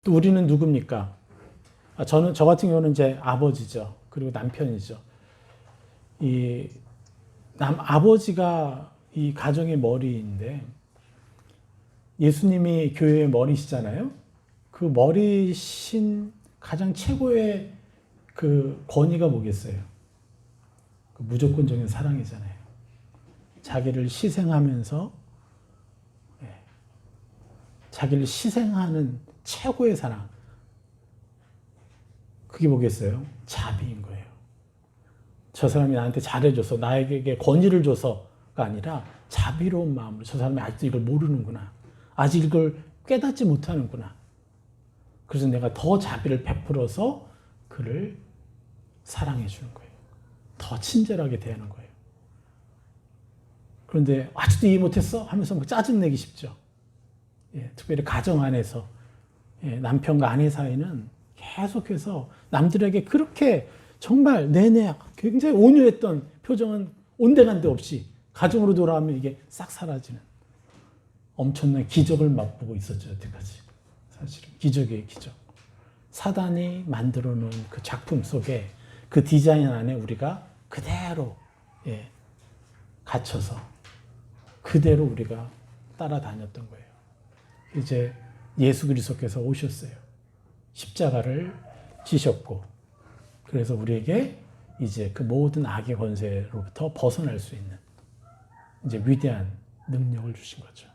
또 우리는 누굽니까? 저 같은 경우는 이제 아버지죠. 그리고 남편이죠. 아버지가 이 가정의 머리인데, 예수님이 교회의 머리시잖아요. 그 머리신 가장 최고의 그 권위가 뭐겠어요? 그 무조건적인 사랑이잖아요. 자기를 희생하면서, 자기를 희생하는 최고의 사랑. 그게 뭐겠어요? 자비인 거예요. 저 사람이 나한테 잘해줘서, 나에게 권위를 줘서가 아니라 자비로운 마음으로, 저 사람이 아직도 이걸 모르는구나. 아직 이걸 깨닫지 못하는구나. 그래서 내가 더 자비를 베풀어서 그를 사랑해 주는 거예요. 더 친절하게 대하는 거예요. 그런데 아직도 이해 못했어? 하면서 막 짜증내기 쉽죠. 특별히 가정 안에서 남편과 아내 사이는 계속해서 남들에게 그렇게 정말 내내 굉장히 온유했던 표정은 온데간데 없이 가정으로 돌아오면 이게 싹 사라지는 엄청난 기적을 맛보고 있었죠. 여태까지. 사실은 기적이에요. 기적. 사단이 만들어 놓은 그 작품 속에 그 디자인 안에 우리가 그대로 갇혀서 그대로 우리가 따라다녔던 거예요. 이제 예수 그리스도께서 오셨어요. 십자가를 지셨고, 그래서 우리에게 이제 그 모든 악의 권세로부터 벗어날 수 있는 이제 위대한 능력을 주신 거죠.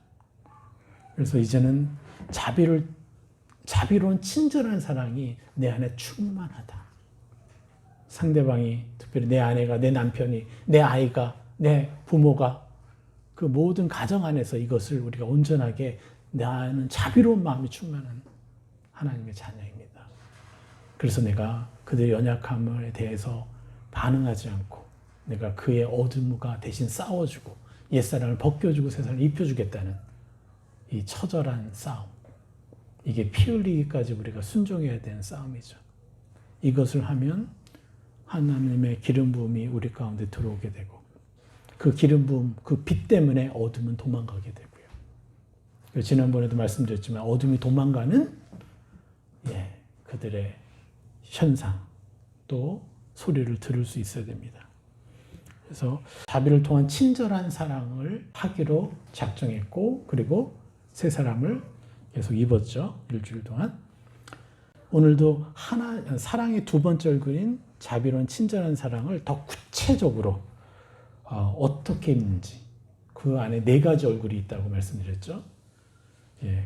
그래서 이제는 자비로운 친절한 사랑이 내 안에 충만하다. 상대방이, 특별히 내 아내가, 내 남편이, 내 아이가, 내 부모가 그 모든 가정 안에서 이것을 우리가 온전하게 나는 자비로운 마음이 충만한 하나님의 자녀입니다. 그래서 내가 그들의 연약함에 대해서 반응하지 않고 내가 그의 어둠과 대신 싸워주고 옛사람을 벗겨주고 새사람을 입혀주겠다는 이 처절한 싸움. 이게 피 흘리기까지 우리가 순종해야 되는 싸움이죠. 이것을 하면 하나님의 기름 부음이 우리 가운데 들어오게 되고 그 기름 부음, 그 빛 때문에 어둠은 도망가게 되고요. 지난번에도 말씀드렸지만 어둠이 도망가는 그들의 현상 또 소리를 들을 수 있어야 됩니다. 그래서 자비를 통한 친절한 사랑을 하기로 작정했고 그리고 새 사람을 계속 입었죠. 일주일 동안. 오늘도 사랑의 두 번째 얼굴인 자비로운 친절한 사랑을 더 구체적으로 어떻게 입는지 그 안에 4가지 얼굴이 있다고 말씀드렸죠.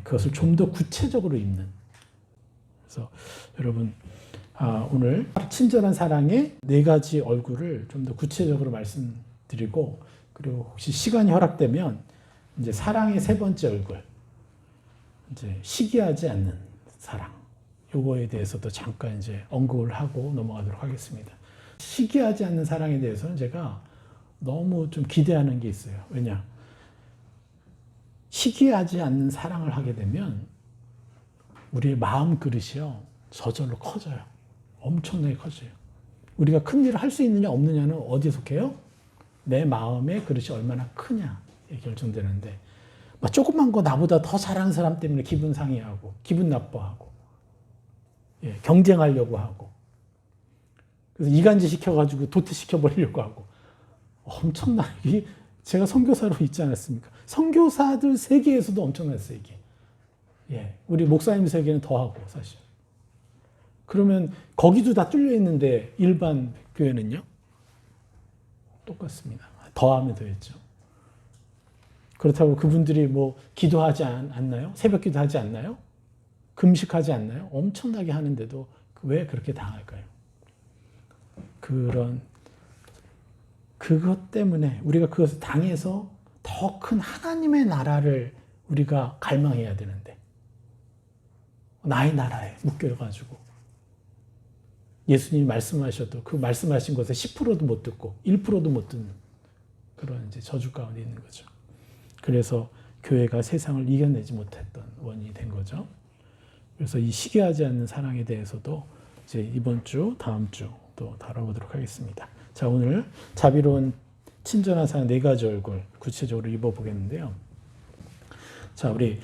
그것을 좀 더 구체적으로 입는. 그래서 여러분 오늘 친절한 사랑의 4가지 얼굴을 좀 더 구체적으로 말씀드리고 그리고 혹시 시간이 허락되면 이제 사랑의 3번째 얼굴 이제 시기하지 않는 사랑 요거에 대해서도 잠깐 이제 언급을 하고 넘어가도록 하겠습니다. 시기하지 않는 사랑에 대해서는 제가 너무 좀 기대하는 게 있어요. 왜냐? 시기하지 않는 사랑을 하게 되면 우리의 마음 그릇이요 저절로 커져요. 엄청나게 커져요. 우리가 큰 일을 할 수 있느냐 없느냐는 어디에 속해요? 내 마음의 그릇이 얼마나 크냐에 결정되는데 조그만 거 나보다 더 잘하는 사람 때문에 기분 상해하고 기분 나빠하고 경쟁하려고 하고 그래서 이간질 시켜가지고 도태시켜버리려고 하고 엄청나게 제가 선교사로 있지 않았습니까? 선교사들 세계에서도 엄청났어요 이게. 우리 목사님 세계는 더하고 사실. 그러면 거기도 다 뚫려 있는데 일반 교회는요? 똑같습니다. 더하면 더했죠. 그렇다고 그분들이 뭐 기도하지 않나요? 새벽 기도하지 않나요? 금식하지 않나요? 엄청나게 하는데도 왜 그렇게 당할까요? 그것 때문에 우리가 그것을 당해서 더 큰 하나님의 나라를 우리가 갈망해야 되는데 나의 나라에 묶여가지고 예수님이 말씀하셔도 그 말씀하신 것에 10%도 못 듣고 1%도 못 듣는 그런 이제 저주 가운데 있는 거죠. 그래서 교회가 세상을 이겨내지 못했던 원인이 된 거죠. 그래서 이 시기하지 않는 사랑에 대해서도 이제 이번 주, 다음 주 또 다뤄보도록 하겠습니다. 자, 오늘 자비로운 친절한 사랑 4가지 얼굴 구체적으로 입어보겠는데요. 자, 우리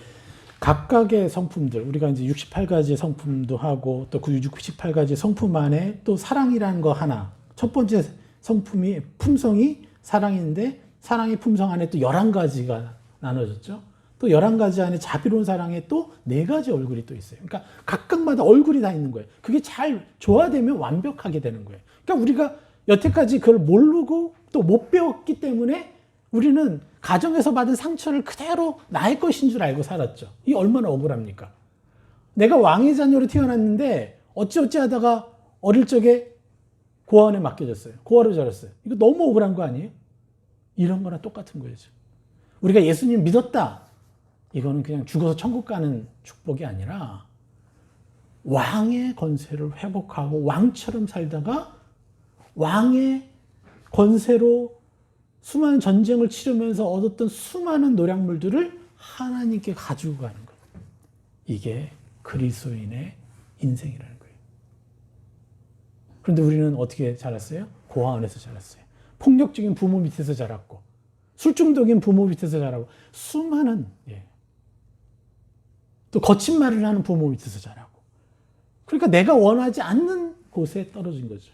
각각의 성품들, 우리가 이제 68가지 성품도 하고 또 그 68가지 성품 안에 또 사랑이라는 거 하나. 첫 번째 성품이 품성이 사랑인데 사랑의 품성 안에 또 11가지가 나눠졌죠. 또 11가지 안에 자비로운 사랑에 또 4가지 얼굴이 또 있어요. 그러니까 각각마다 얼굴이 다 있는 거예요. 그게 잘 조화되면 완벽하게 되는 거예요. 그러니까 우리가 여태까지 그걸 모르고 또 못 배웠기 때문에 우리는 가정에서 받은 상처를 그대로 나의 것인 줄 알고 살았죠. 이게 얼마나 억울합니까? 내가 왕의 자녀로 태어났는데 어찌어찌 하다가 어릴 적에 고아원에 맡겨졌어요. 고아로 자랐어요. 이거 너무 억울한 거 아니에요? 이런 거랑 똑같은 거죠. 우리가 예수님 믿었다. 이거는 그냥 죽어서 천국 가는 축복이 아니라 왕의 권세를 회복하고 왕처럼 살다가 왕의 권세로 수많은 전쟁을 치르면서 얻었던 수많은 노략물들을 하나님께 가지고 가는 것. 이게 그리스도인의 인생이라는 거예요. 그런데 우리는 어떻게 자랐어요? 고아 안에서 자랐어요. 폭력적인 부모 밑에서 자랐고 술중독인 부모 밑에서 자라고 수많은 또 거친 말을 하는 부모 밑에서 자라고 그러니까 내가 원하지 않는 곳에 떨어진 거죠.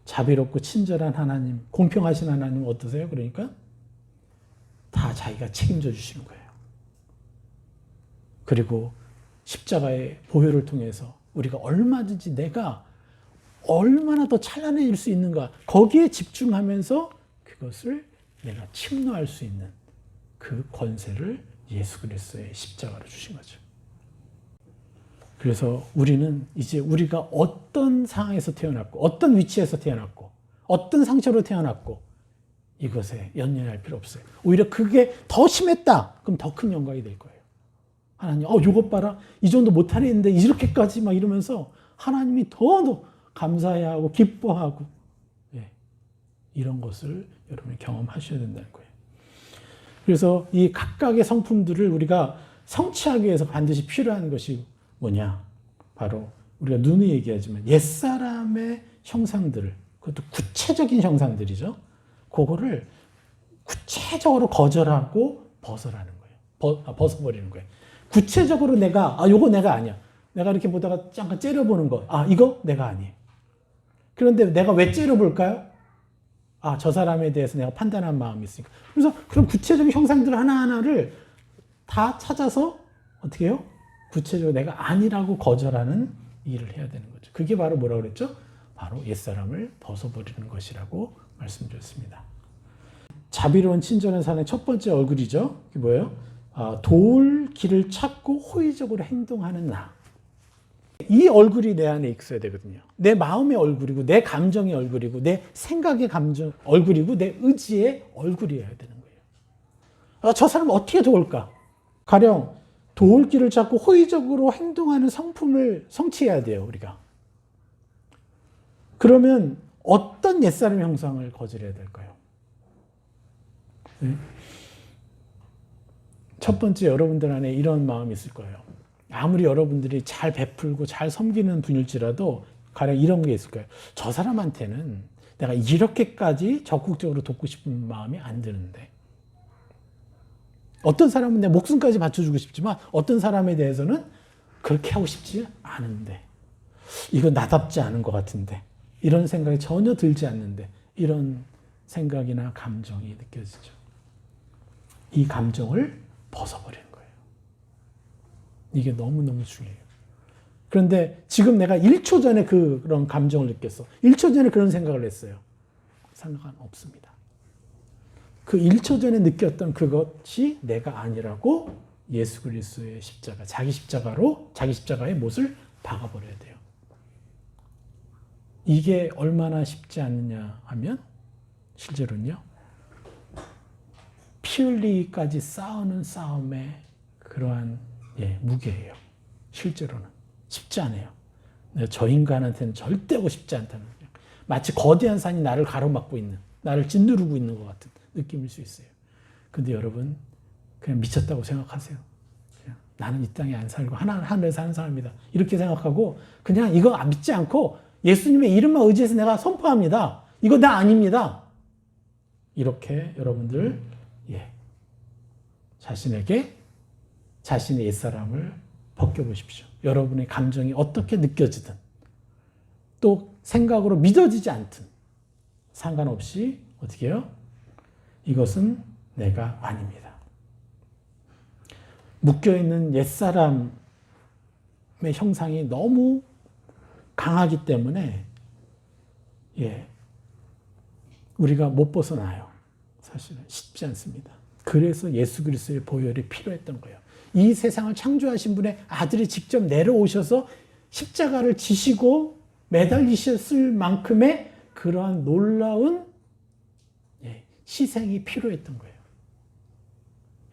자비롭고 친절한 하나님, 공평하신 하나님 어떠세요? 그러니까 다 자기가 책임져 주시는 거예요. 그리고 십자가의 보혈을 통해서 우리가 얼마든지 내가 얼마나 더 찬란해질 수 있는가 거기에 집중하면서 그것을 내가 침노할 수 있는 그 권세를 예수 그리스도의 십자가로 주신 거죠. 그래서 우리는 이제 우리가 어떤 상황에서 태어났고 어떤 위치에서 태어났고 어떤 상처로 태어났고 이것에 연연할 필요 없어요. 오히려 그게 더 심했다. 그럼 더 큰 영광이 될 거예요. 하나님, 이것 봐라. 이 정도 못하는데 이렇게까지 막 이러면서 하나님이 더 감사해하고 기뻐하고 이런 것을 여러분이 경험하셔야 된다는 거예요. 그래서 이 각각의 성품들을 우리가 성취하기 위해서 반드시 필요한 것이 뭐냐? 바로 우리가 누누이 얘기하지만 옛사람의 형상들을, 그것도 구체적인 형상들이죠. 그거를 구체적으로 거절하고 벗어라는 거예요. 벗어버리는 거예요. 구체적으로 내가 요거 내가 아니야. 내가 이렇게 보다가 잠깐 째려보는 거. 이거 내가 아니에요. 그런데 내가 왜 째려볼까요? 저 사람에 대해서 내가 판단한 마음이 있으니까. 그래서 그런 구체적인 형상들 하나하나를 다 찾아서 어떻게 해요? 구체적으로 내가 아니라고 거절하는 일을 해야 되는 거죠. 그게 바로 뭐라고 그랬죠? 바로 옛사람을 벗어버리는 것이라고 말씀드렸습니다. 자비로운 친절한 사람의 첫 번째 얼굴이죠. 그게 뭐예요? 도울 길을 찾고 호의적으로 행동하는 나. 이 얼굴이 내 안에 있어야 되거든요. 내 마음의 얼굴이고 내 감정의 얼굴이고 내 생각의 감정 얼굴이고 내 의지의 얼굴이어야 되는 거예요. 저 사람 어떻게 도울까? 가령 도울 길을 찾고 호의적으로 행동하는 성품을 성취해야 돼요, 우리가. 그러면 어떤 옛사람 형상을 거절해야 될까요? 첫 번째, 여러분들 안에 이런 마음이 있을 거예요. 아무리 여러분들이 잘 베풀고 잘 섬기는 분일지라도 가령 이런 게 있을 거예요. 저 사람한테는 내가 이렇게까지 적극적으로 돕고 싶은 마음이 안 드는데, 어떤 사람은 내 목숨까지 바쳐주고 싶지만 어떤 사람에 대해서는 그렇게 하고 싶지 않은데, 이거 나답지 않은 것 같은데, 이런 생각이 전혀 들지 않는데, 이런 생각이나 감정이 느껴지죠. 이 감정을 벗어버리는 거예요. 이게 너무너무 중요해요. 그런데 지금 내가 1초 전에 그런 감정을 느꼈어. 1초 전에 그런 생각을 했어요. 상관없습니다. 그 1초 전에 느꼈던 그것이 내가 아니라고 예수 그리스도의 십자가, 자기 십자가로 자기 십자가의 못을 박아버려야 돼요. 이게 얼마나 쉽지 않느냐 하면 실제로는요. 피 흘리기까지 싸우는 싸움의 그러한 무게예요. 실제로는. 쉽지 않아요. 저 인간한테는 절대 하고 싶지 않다는 거예요. 마치 거대한 산이 나를 가로막고 있는, 나를 짓누르고 있는 것 같은 느낌일 수 있어요. 근데 여러분 그냥 미쳤다고 생각하세요. 그냥 나는 이 땅에 안 살고 하늘에 사는 사람이다. 이렇게 생각하고 그냥 이거 믿지 않고 예수님의 이름만 의지해서 내가 선포합니다. 이거 나 아닙니다. 이렇게 여러분들 자신에게 자신의 옛사람을 벗겨보십시오. 여러분의 감정이 어떻게 느껴지든 또 생각으로 믿어지지 않든 상관없이 어떻게 해요? 이것은 내가 아닙니다. 묶여있는 옛사람의 형상이 너무 강하기 때문에 우리가 못 벗어나요. 사실은 쉽지 않습니다. 그래서 예수 그리스도의 보혈이 필요했던 거예요. 이 세상을 창조하신 분의 아들이 직접 내려오셔서 십자가를 지시고 매달리셨을 만큼의 그러한 놀라운 희생이 필요했던 거예요.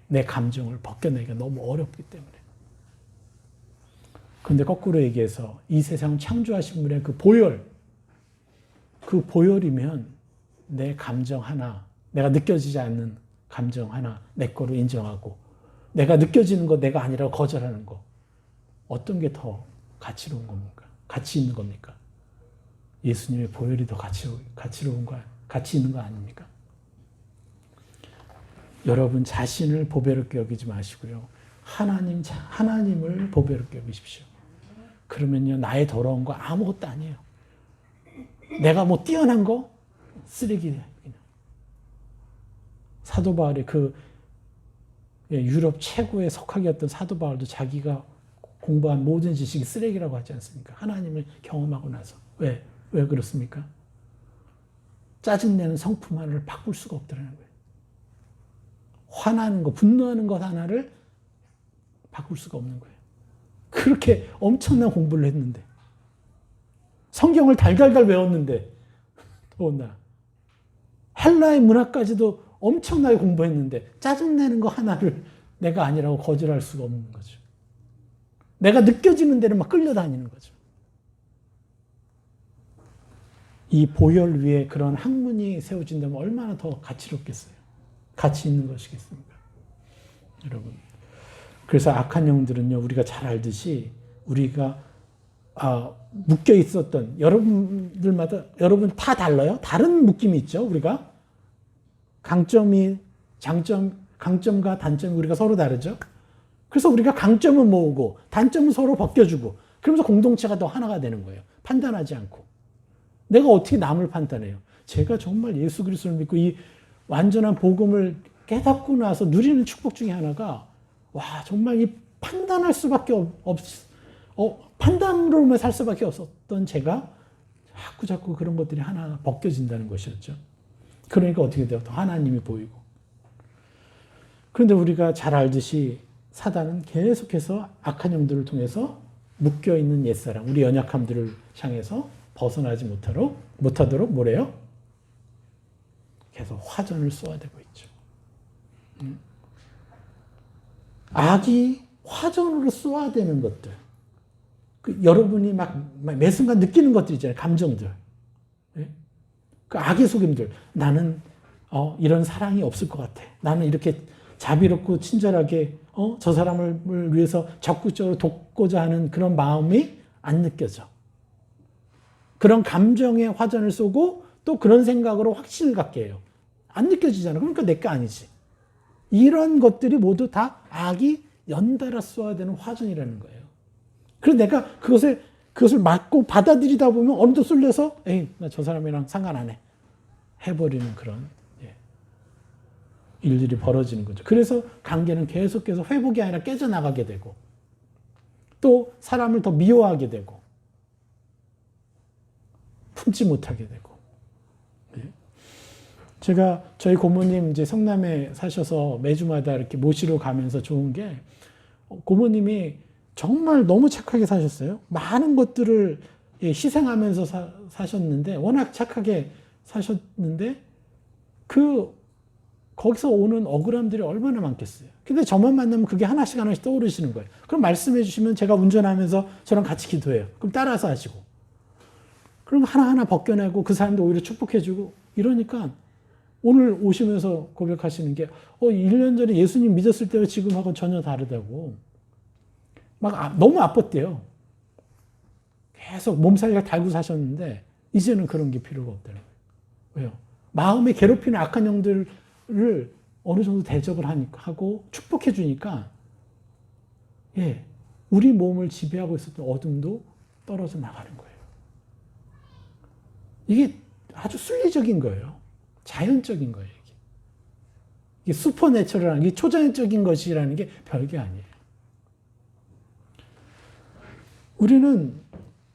내 감정을 벗겨내기가 너무 어렵기 때문에. 그런데 거꾸로 얘기해서 이 세상을 창조하신 분의 그 보혈이면 내 감정 하나, 내가 느껴지지 않는 감정 하나 내 거로 인정하고 내가 느껴지는 거 내가 아니라고 거절하는 거, 어떤 게 더 가치로운 겁니까? 가치 있는 겁니까? 예수님의 보혈이 더 가치로운 거, 가치 있는 거 아닙니까? 여러분 자신을 보배롭게 여기지 마시고요. 하나님을 보배롭게 여기십시오. 그러면요, 나의 더러운 거 아무것도 아니에요. 내가 뭐 뛰어난 거 쓰레기예요. 사도 바울이 유럽 최고의 석학이었던 사도 바울도 자기가 공부한 모든 지식이 쓰레기라고 하지 않습니까? 하나님을 경험하고 나서. 왜 그렇습니까? 짜증내는 성품 하나를 바꿀 수가 없다는 거예요. 화나는 거, 분노하는 것 하나를 바꿀 수가 없는 거예요. 그렇게 엄청난 공부를 했는데, 성경을 달달달 외웠는데, 더군다나 헬라의 문화까지도 엄청나게 공부했는데 짜증내는 거 하나를 내가 아니라고 거절할 수가 없는 거죠. 내가 느껴지는 대로 막 끌려다니는 거죠. 이 보혈 위에 그런 학문이 세워진다면 얼마나 더 가치롭겠어요. 가치 있는 것이겠습니까? 여러분. 그래서 악한 영들은요, 우리가 잘 알듯이 우리가 묶여 있었던 여러분 다 달라요. 다른 묶임이 있죠. 우리가 강점과 단점이 우리가 서로 다르죠. 그래서 우리가 강점은 모으고 단점은 서로 벗겨주고 그러면서 공동체가 더 하나가 되는 거예요. 판단하지 않고. 내가 어떻게 남을 판단해요? 제가 정말 예수 그리스도를 믿고 이 완전한 복음을 깨닫고 나서 누리는 축복 중에 하나가, 정말 이 판단할 수밖에 판단으로만 살 수밖에 없었던 제가 자꾸 그런 것들이 하나 벗겨진다는 것이었죠. 그러니까 어떻게 돼요? 더 하나님이 보이고. 그런데 우리가 잘 알듯이 사단은 계속해서 악한 영들을 통해서 묶여있는 옛사람, 우리 연약함들을 향해서 벗어나지 못하도록 뭐래요? 계속 화전을 쏘아대고 있죠. 악이 화전으로 쏘아대는 것들, 여러분이 매 순간 느끼는 것들 있잖아요. 감정들. 그 악의 속임들. 나는 이런 사랑이 없을 것 같아. 나는 이렇게 자비롭고 친절하게 저 사람을 위해서 적극적으로 돕고자 하는 그런 마음이 안 느껴져. 그런 감정에 화전을 쏘고 또 그런 생각으로 확신을 갖게 해요. 안 느껴지잖아. 그러니까 내 거 아니지. 이런 것들이 모두 다 악이 연달아 쏘아대는 화전이라는 거예요. 그래서 내가 그것을 맞고 받아들이다 보면 어느덧 쏠려서 나 저 사람이랑 상관 안 해. 해버리는 그런 일들이 벌어지는 거죠. 그래서 관계는 계속해서 회복이 아니라 깨져나가게 되고 또 사람을 더 미워하게 되고 품지 못하게 되고. 제가 저희 고모님 이제 성남에 사셔서 매주마다 이렇게 모시러 가면서 좋은 게, 고모님이 정말 너무 착하게 사셨어요. 많은 것들을 희생하면서 사셨는데, 워낙 착하게 사셨는데, 거기서 오는 억울함들이 얼마나 많겠어요. 근데 저만 만나면 그게 하나씩 떠오르시는 거예요. 그럼 말씀해 주시면 제가 운전하면서 저랑 같이 기도해요. 그럼 따라서 하시고. 그럼 하나하나 벗겨내고 그 사람도 오히려 축복해주고 이러니까 오늘 오시면서 고백하시는 게 1년 전에 예수님 믿었을 때와 지금하고는 전혀 다르다고. 너무 아팠대요. 계속 몸살이가 달고 사셨는데 이제는 그런 게 필요가 없다는 거예요. 왜요? 마음에 괴롭히는 악한 영들을 어느 정도 대접을 하고 축복해 주니까 예, 우리 몸을 지배하고 있었던 어둠도 떨어져 나가는 거예요. 이게 아주 순리적인 거예요. 자연적인 거예요. 이게 슈퍼내처럴한, 이게 초자연적인 것이라는 게 별게 아니에요. 우리는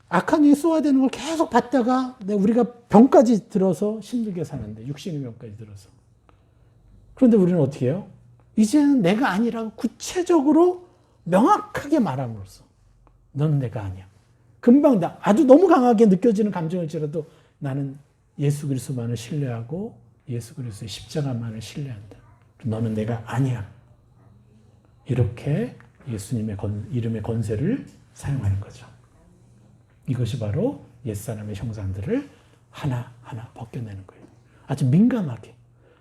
악한 영이 쏘아대는 걸 계속 받다가 우리가 병까지 들어서 힘들게 사는데, 육신의 병까지 들어서. 그런데 우리는 어떻게 해요? 이제는 내가 아니라고 구체적으로 명확하게 말함으로써 너는 내가 아니야. 금방 아주 너무 강하게 느껴지는 감정일지라도 나는 예수 그리스도만을 신뢰하고 예수 그리스도의 십자가만을 신뢰한다. 너는 내가 아니야. 이렇게 예수님의 이름의 권세를 사용하는 거죠. 이것이 바로 옛사람의 형상들을 하나하나 벗겨내는 거예요. 아주 민감하게.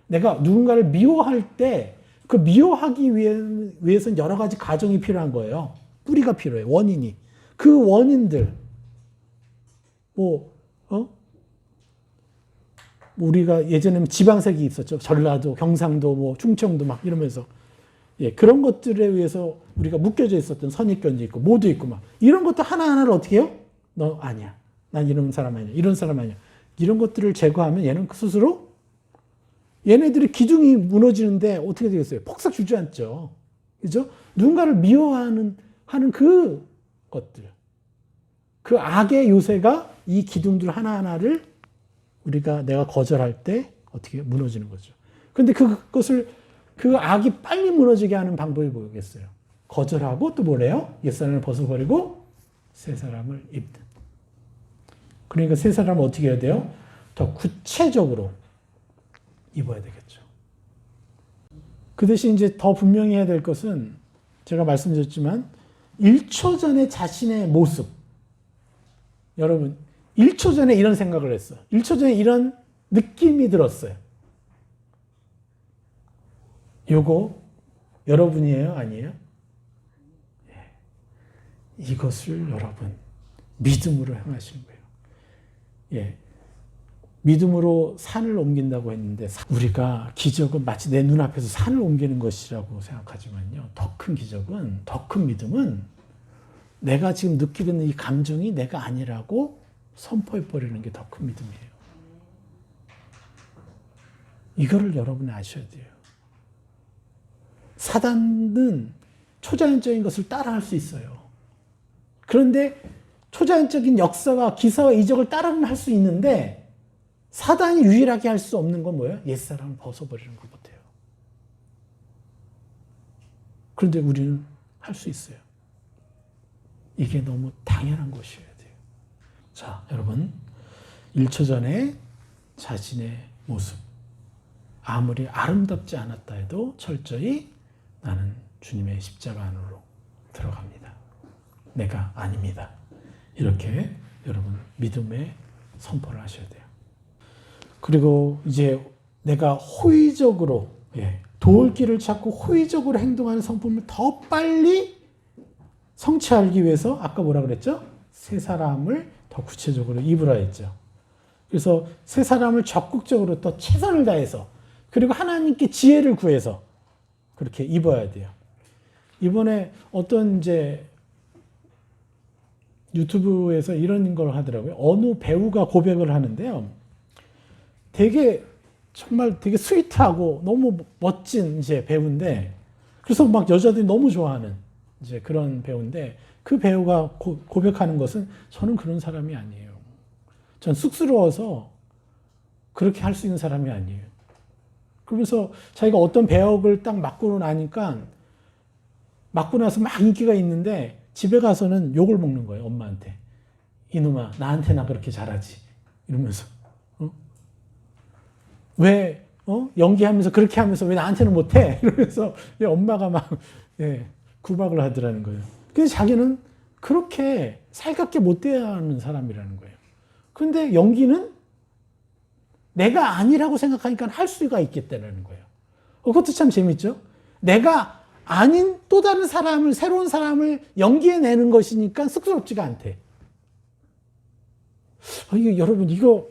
내가 누군가를 미워할 때 그 미워하기 위해서는 여러 가지 과정이 필요한 거예요. 뿌리가 필요해요. 원인이. 그 원인들. 우리가 예전에는 지방색이 있었죠. 전라도, 경상도, 충청도 막 이러면서. 예, 그런 것들에 의해서 우리가 묶여져 있었던 선입견도 있고, 모두 있고 막. 이런 것도 하나하나를 어떻게 해요? 너 아니야. 난 이런 사람 아니야. 이런 사람 아니야. 이런 것들을 제거하면 얘는 스스로 얘네들이 기둥이 무너지는데 어떻게 되겠어요? 폭삭 주저앉죠. 그죠? 누군가를 미워하는 그 것들. 그 악의 요새가 이 기둥들 하나하나를 내가 거절할 때 어떻게 무너지는 거죠. 근데 그 악이 빨리 무너지게 하는 방법이 뭐겠어요? 거절하고 또 뭐래요? 옛사람을 벗어버리고 새 사람을 입는. 그러니까 새 사람을 어떻게 해야 돼요? 더 구체적으로 입어야 되겠죠. 그 대신 이제 더 분명히 해야 될 것은 제가 말씀드렸지만 1초 전에 자신의 모습. 여러분 1초 전에 이런 생각을 했어요. 1초 전에 이런 느낌이 들었어요. 요거 여러분이에요? 아니에요? 예. 이것을 여러분 믿음으로 행하시는 거예요. 예. 믿음으로 산을 옮긴다고 했는데 우리가 기적은 마치 내 눈앞에서 산을 옮기는 것이라고 생각하지만요. 더 큰 기적은, 더 큰 믿음은 내가 지금 느끼고 있는 이 감정이 내가 아니라고 선포해버리는 게 더 큰 믿음이에요. 이거를 여러분이 아셔야 돼요. 사단은 초자연적인 것을 따라할 수 있어요. 그런데 초자연적인 역사와 기사와 이적을 따라는 할 수 있는데 사단이 유일하게 할 수 없는 건 뭐예요? 옛사람을 벗어버리는 것 같아요. 그런데 우리는 할 수 있어요. 이게 너무 당연한 것이어야 돼요. 자, 여러분 1초 전에 자신의 모습 아무리 아름답지 않았다 해도 철저히 나는 주님의 십자가 안으로 들어갑니다. 내가 아닙니다. 이렇게 여러분 믿음의 선포를 하셔야 돼요. 그리고 이제 내가 호의적으로 도울 길을 찾고 호의적으로 행동하는 성품을 더 빨리 성취하기 위해서 아까 뭐라 그랬죠? 새 사람을 더 구체적으로 입으라 했죠. 그래서 새 사람을 적극적으로 또 최선을 다해서 그리고 하나님께 지혜를 구해서 그렇게 입어야 돼요. 이번에 어떤 이제 유튜브에서 이런 걸 하더라고요. 어느 배우가 고백을 하는데요. 정말 되게 스위트하고 너무 멋진 이제 배우인데, 그래서 막 여자들이 너무 좋아하는 이제 그런 배우인데, 그 배우가 고백하는 것은 저는 그런 사람이 아니에요. 전 쑥스러워서 그렇게 할 수 있는 사람이 아니에요. 그러면서 자기가 어떤 배역을 딱 맡고 나니까, 맡고 나서 막 인기가 있는데 집에 가서는 욕을 먹는 거예요, 엄마한테. 이놈아, 나한테나 그렇게 잘하지. 이러면서. 왜 연기하면서 그렇게 하면서 왜 나한테는 못해? 이러면서 엄마가 막 구박을 하더라는 거예요. 근데 자기는 그렇게 살갑게 못 대하는 사람이라는 거예요. 그런데 연기는 내가 아니라고 생각하니까 할 수가 있겠다는 거예요. 그것도 참 재밌죠? 내가 아닌 또 다른 사람을, 새로운 사람을 연기해내는 것이니까 쑥스럽지가 않대. 여러분, 이거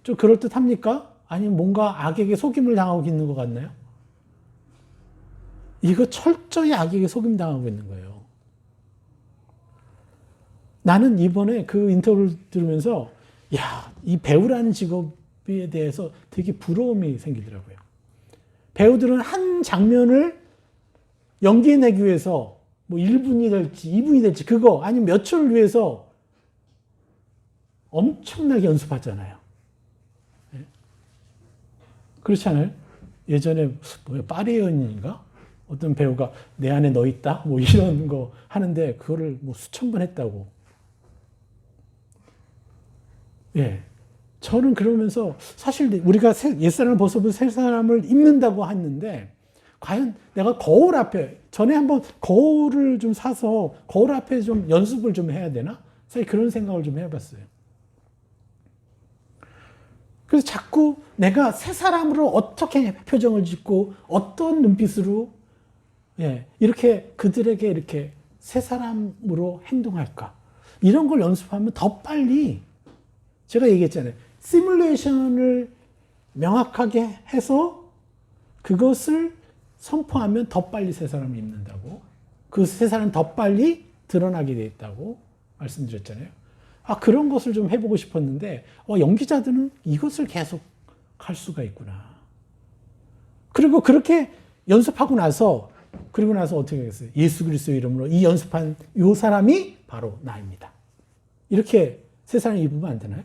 좀 그럴듯합니까? 아니면 뭔가 악에게 속임을 당하고 있는 것 같나요? 이거 철저히 악에게 속임당하고 있는 거예요. 나는 이번에 그 인터뷰를 들으면서 야, 이 배우라는 직업에 대해서 되게 부러움이 생기더라고요. 배우들은 한 장면을 연기해내기 위해서 뭐 1분이 될지 2분이 될지 그거 아니면 몇 초를 위해서 엄청나게 연습하잖아요. 그렇지 않아요? 예전에 파리의 연인인가? 어떤 배우가 내 안에 너 있다? 뭐 이런 거 하는데 그거를 뭐 수천 번 했다고. 예. 저는 그러면서 사실 우리가 옛사람을 벗어보고 새 사람을 입는다고 했는데 과연 내가 거울 앞에 전에 한번 거울을 좀 사서 거울 앞에 좀 연습을 좀 해야 되나? 사실 그런 생각을 좀 해봤어요. 그래서 자꾸 내가 새 사람으로 어떻게 표정을 짓고 어떤 눈빛으로 이렇게 그들에게 이렇게 새 사람으로 행동할까? 이런 걸 연습하면 더 빨리 제가 얘기했잖아요. 시뮬레이션을 명확하게 해서 그것을 선포하면 더 빨리 새 사람을 입는다고. 그 새 사람은 더 빨리 드러나게 돼 있다고 말씀드렸잖아요. 그런 것을 좀 해보고 싶었는데 연기자들은 이것을 계속 할 수가 있구나. 그리고 그렇게 연습하고 나서 그리고 나서 어떻게 하겠어요? 예수 그리스도의 이름으로 이 연습한 이 사람이 바로 나입니다. 이렇게 새 사람을 입으면 안 되나요?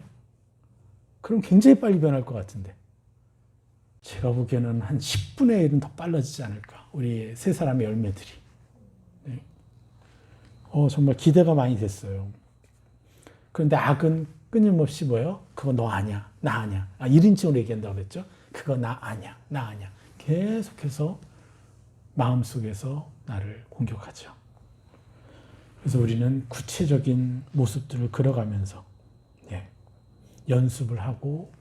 그럼 굉장히 빨리 변할 것 같은데. 제가 보기에는 한 10분의 1은 더 빨라지지 않을까. 우리 세 사람의 열매들이. 네. 정말 기대가 많이 됐어요. 그런데 악은 끊임없이 뭐예요? 그거 너 아니야. 나 아니야. 1인칭으로 얘기한다고 그랬죠? 그거 나 아니야. 나 아니야. 계속해서 마음속에서 나를 공격하죠. 그래서 우리는 구체적인 모습들을 그려가면서 연습을 하고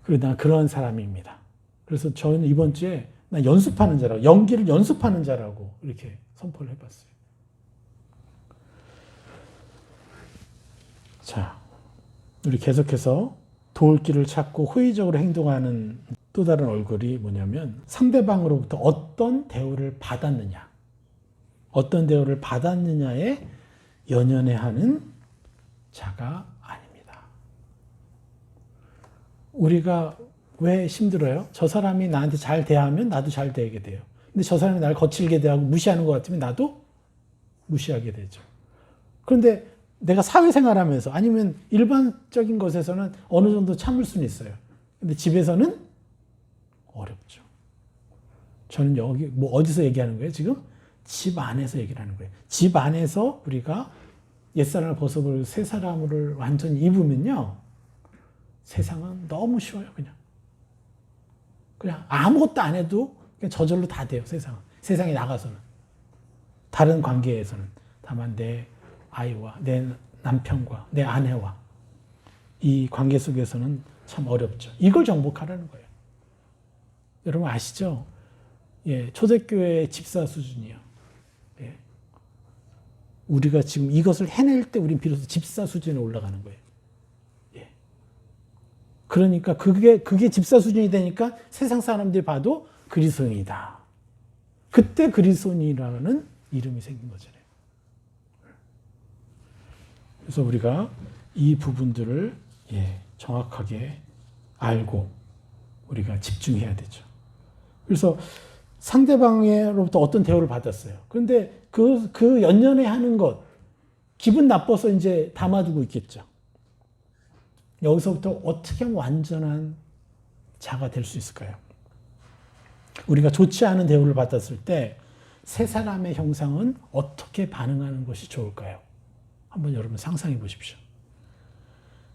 그리고 난 그런 사람입니다. 그래서 저는 이번 주에 나 연습하는 자라고 연기를 연습하는 자라고 이렇게 선포를 해봤어요. 자, 우리 계속해서 도울 길을 찾고 호의적으로 행동하는 또 다른 얼굴이 뭐냐면 상대방으로부터 어떤 대우를 받았느냐 어떤 대우를 받았느냐에 연연해하는 자가 아닙니다. 우리가 왜 힘들어요? 저 사람이 나한테 잘 대하면 나도 잘 대하게 돼요. 근데 저 사람이 나를 거칠게 대하고 무시하는 것 같으면 나도 무시하게 되죠. 그런데 내가 사회생활하면서 아니면 일반적인 것에서는 어느 정도 참을 수는 있어요. 근데 집에서는 어렵죠. 저는 여기 뭐 어디서 얘기하는 거예요? 지금 집 안에서 얘기를 하는 거예요. 집 안에서 우리가 옛사람을 벗어버리고 새 사람을 완전히 입으면요. 세상은 너무 쉬워요. 그냥 아무것도 안 해도 그냥 저절로 다 돼요. 세상은. 세상에 나가서는. 다른 관계에서는. 다만 내 아이와 내 남편과 내 아내와 이 관계 속에서는 참 어렵죠. 이걸 정복하라는 거예요. 여러분 아시죠? 초대교회 집사 수준이요. 우리가 지금 이것을 해낼 때 우린 비로소 집사 수준에 올라가는 거예요. 그러니까 그게 집사 수준이 되니까 세상 사람들이 봐도 그리스도인이다. 그때 그리스도인이라는 이름이 생긴 거잖아요. 그래서 우리가 이 부분들을 정확하게 알고 우리가 집중해야 되죠. 그래서 상대방으로부터 어떤 대우를 받았어요. 그런데 그 연연해 하는 것, 기분 나빠서 이제 담아두고 있겠죠. 여기서부터 어떻게 하면 완전한 자가 될 수 있을까요? 우리가 좋지 않은 대우를 받았을 때 세 사람의 형상은 어떻게 반응하는 것이 좋을까요? 한번 여러분 상상해 보십시오.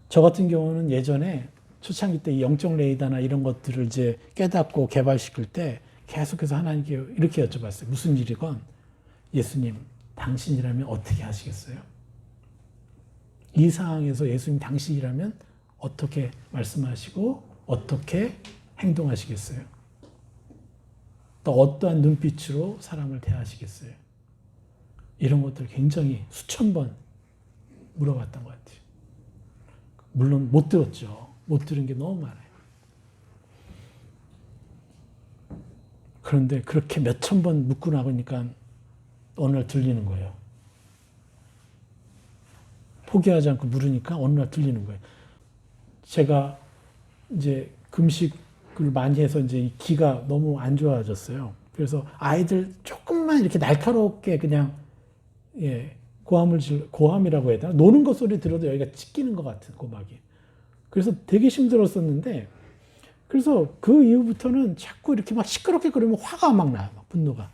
저 같은 경우는 예전에 초창기 때 이 영적 레이더나 이런 것들을 이제 깨닫고 개발시킬 때 계속해서 하나님께 이렇게 여쭤봤어요. 무슨 일이건 예수님, 당신이라면 어떻게 하시겠어요? 이 상황에서 예수님 당신이라면 어떻게 말씀하시고 어떻게 행동하시겠어요? 또 어떠한 눈빛으로 사람을 대하시겠어요? 이런 것들 굉장히 수천 번 물어봤던 것 같아요. 물론 못 들었죠. 못 들은 게 너무 많아요. 그런데 그렇게 몇천 번 묻고 나니까 어느 날 들리는 거예요. 포기하지 않고 물으니까 어느 날 들리는 거예요. 제가 이제 금식을 많이 해서 이제 기가 너무 안 좋아졌어요. 그래서 아이들 조금만 이렇게 날카롭게 그냥 고함이라고 해야 되나? 노는 것 소리 들어도 여기가 찢기는 것 같은 고막이. 그래서 되게 힘들었었는데, 그래서 그 이후부터는 자꾸 이렇게 막 시끄럽게 그러면 화가 막 나요. 막 분노가.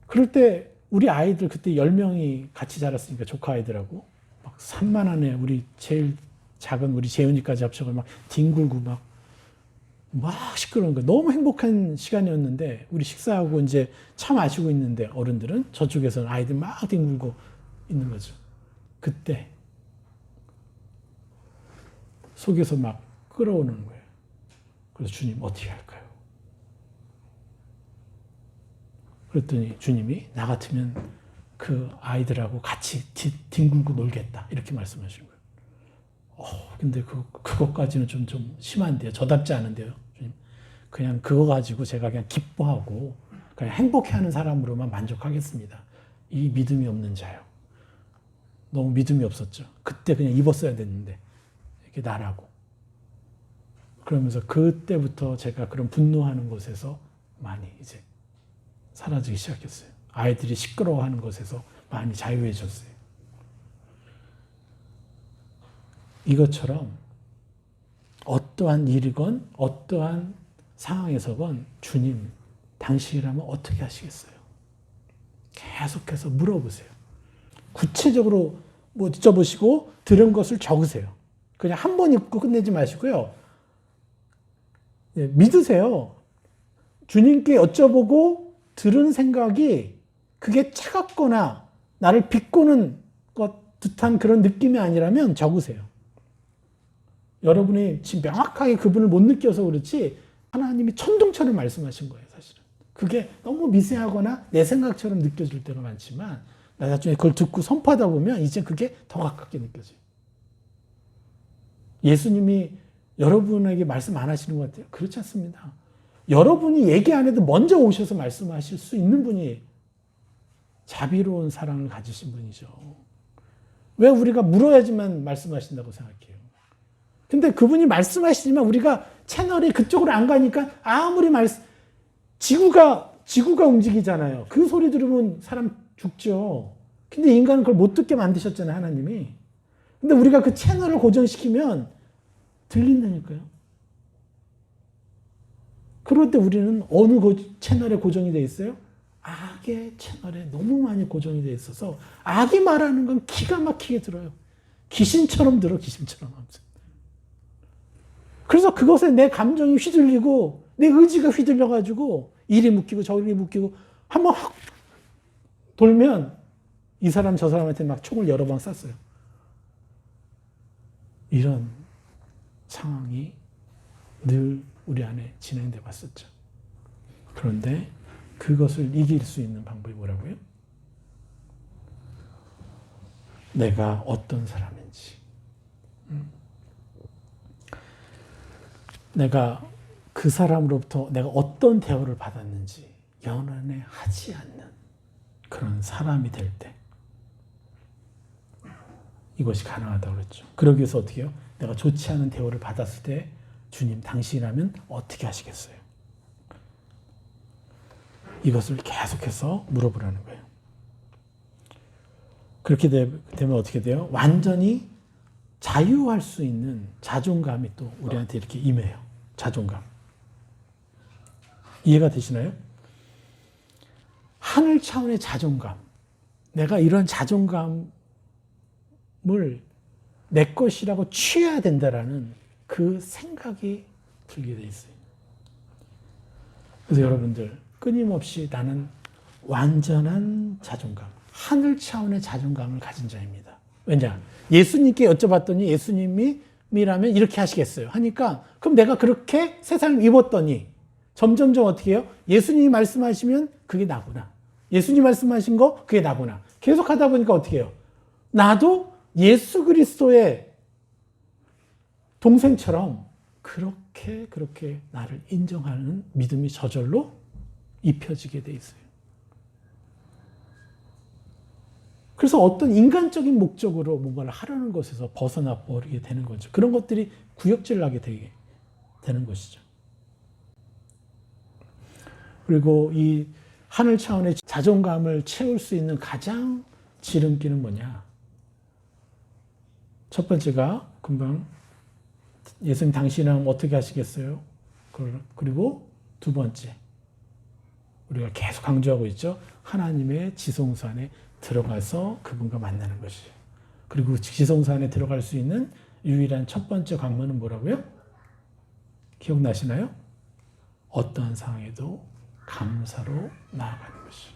그럴 때 우리 아이들 그때 10명이 같이 자랐으니까 조카 아이들하고 막 산만하네. 우리 제일 작은 우리 재훈이까지 합쳐서 막 뒹굴고 막 시끄러운 거. 너무 행복한 시간이었는데 우리 식사하고 이제 차 마시고 있는데 어른들은 저쪽에서는 아이들 막 뒹굴고 있는 거죠. 그때 속에서 막 끌어오는 거예요. 그래서 주님 어떻게 할까요? 그랬더니 주님이 나 같으면 그 아이들하고 같이 뒹굴고 놀겠다 이렇게 말씀하시는 거예요. 근데 그것까지는 좀 심한데요. 저답지 않은데요. 주님. 그냥 그거 가지고 제가 그냥 기뻐하고 그냥 행복해하는 사람으로만 만족하겠습니다. 이 믿음이 없는 자요. 너무 믿음이 없었죠. 그때 그냥 입었어야 됐는데 이렇게 나라고. 그러면서 그때부터 제가 그런 분노하는 곳에서 많이 이제 사라지기 시작했어요. 아이들이 시끄러워하는 것에서 많이 자유해졌어요. 이것처럼 어떠한 일이건 어떠한 상황에서건 주님, 당신이라면 어떻게 하시겠어요? 계속해서 물어보세요. 구체적으로 뭐 여쭤보시고 들은 것을 적으세요. 그냥 한 번 읽고 끝내지 마시고요. 믿으세요. 주님께 여쭤보고 들은 생각이 그게 차갑거나 나를 비꼬는 것 듯한 그런 느낌이 아니라면 적으세요. 여러분이 지금 명확하게 그분을 못 느껴서 그렇지 하나님이 천둥처럼 말씀하신 거예요, 사실은. 그게 너무 미세하거나 내 생각처럼 느껴질 때가 많지만 나중에 그걸 듣고 선포하다 보면 이제 그게 더 가깝게 느껴져요. 예수님이 여러분에게 말씀 안 하시는 것 같아요? 그렇지 않습니다. 여러분이 얘기 안 해도 먼저 오셔서 말씀하실 수 있는 분이 자비로운 사랑을 가지신 분이죠. 왜 우리가 물어야지만 말씀하신다고 생각해요? 근데 그분이 말씀하시지만 우리가 채널이 그쪽으로 안 가니까 아무리 지구가 움직이잖아요. 그 소리 들으면 사람 죽죠. 근데 인간은 그걸 못 듣게 만드셨잖아요, 하나님이. 근데 우리가 그 채널을 고정시키면 들린다니까요. 그럴 때 우리는 어느 채널에 고정이 되어 있어요? 악의 채널에 너무 많이 고정이 되어 있어서 악이 말하는 건 기가 막히게 들어요. 귀신처럼 들어, 귀신처럼. 그래서 그것에 내 감정이 휘둘리고 내 의지가 휘둘려가지고 이리 묶이고 저리 묶이고 한번 확 돌면 이 사람 저 사람한테 막 총을 여러 방 쐈어요. 이런 상황이 늘 우리 안에 진행돼 왔었죠. 그런데 그것을 이길 수 있는 방법이 뭐라고요? 내가 어떤 사람인지, 내가 그 사람으로부터 내가 어떤 대우를 받았는지 연연하지 않는 그런 사람이 될 때 이것이 가능하다고 그랬죠. 그러기 위해서 어떻게 해요? 내가 좋지 않은 대우를 받았을 때 주님 당신이라면 어떻게 하시겠어요? 이것을 계속해서 물어보라는 거예요. 그렇게 되면 어떻게 돼요? 완전히 자유할 수 있는 자존감이 또 우리한테 이렇게 임해요. 자존감. 이해가 되시나요? 하늘 차원의 자존감. 내가 이런 자존감을 내 것이라고 취해야 된다라는 그 생각이 들게 돼 있어요. 그래서 여러분들 끊임없이 나는 완전한 자존감, 하늘 차원의 자존감을 가진 자입니다. 왜냐? 예수님께 여쭤봤더니 예수님이라면 이렇게 하시겠어요. 하니까 그럼 내가 그렇게 세상을 입었더니 점점점 어떻게 해요? 예수님이 말씀하시면 그게 나구나. 예수님 말씀하신 거 그게 나구나. 계속 하다 보니까 어떻게 해요? 나도 예수 그리스도의 동생처럼 그렇게 나를 인정하는 믿음이 저절로 입혀지게 돼 있어요. 그래서 어떤 인간적인 목적으로 뭔가를 하려는 것에서 벗어나 버리게 되는 거죠. 그런 것들이 구역질나게 되는 것이죠. 그리고 이 하늘 차원의 자존감을 채울 수 있는 가장 지름길은 뭐냐? 첫 번째가 금방 예수님 당신은 어떻게 하시겠어요? 그리고 두 번째, 우리가 계속 강조하고 있죠. 하나님의 지성소 안에 들어가서 그분과 만나는 것이죠. 그리고 지성소 안에 들어갈 수 있는 유일한 첫 번째 관문은 뭐라고요? 기억나시나요? 어떠한 상황에도 감사로 나아가는 것이죠.